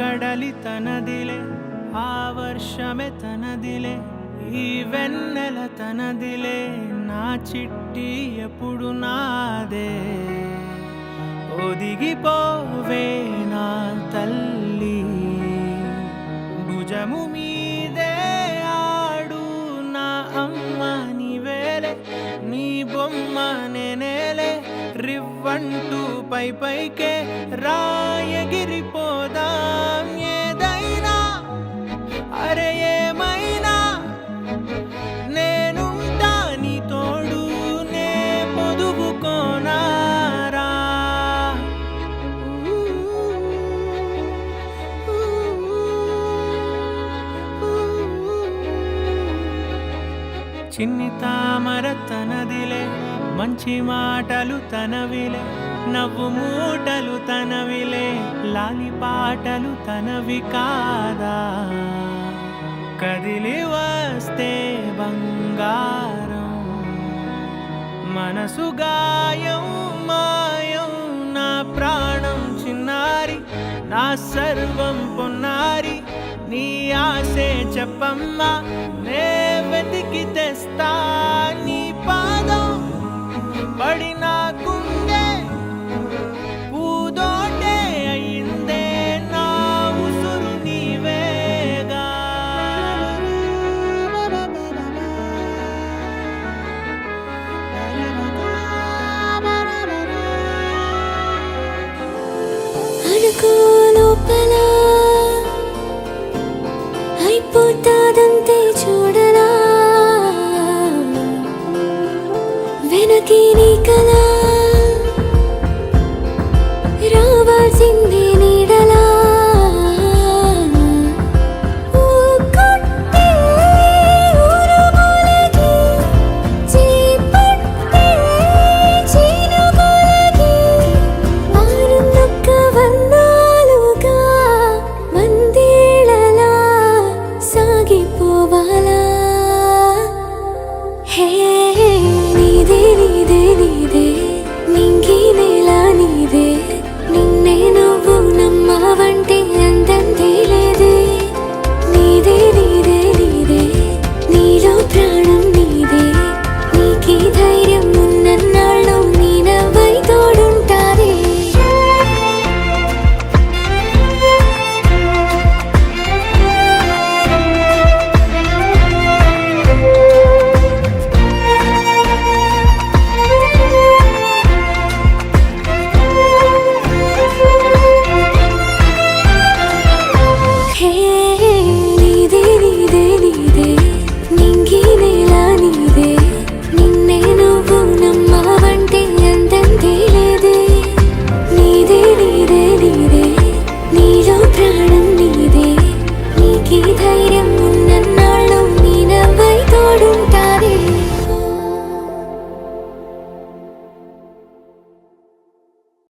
కడలి తనదిలే, ఆ వర్షమే తనదిలే, ఈ వెన్నెల తనదిలే, నా చిట్టి ఎప్పుడు నాదే. ఒదిగిపోవే నా తల్లి, భుజము మీదే ఆడు నా అమ్మ నీవేలే, నీ బొమ్మ నేనేలే, రివ్వంటూ పై పైకే రాయగిరిపోదాం. ఏదైనా అరే ఏమైనా నేనుంటా నీ తోడు, నే పొదుగుకోనారా. చిన్ని తామర తనదిలే, మంచి మాటలు తనవిలే, నవ్వు మూటలు తనవిలే, లాలి పాటలు తనవి కాదా. కదిలి వస్తే బంగారం, మనసు గాయం మాయం, నా ప్రాణం చిన్నారి, నా సర్వం పొన్నారి, నీ ఆశే చెప్పమ్మా, నే వెతికి తెస్తా నీ పాదం. పడిన గుండె పూదోటే అయిందే, నా ఉసురు నీవేగా. అనుకో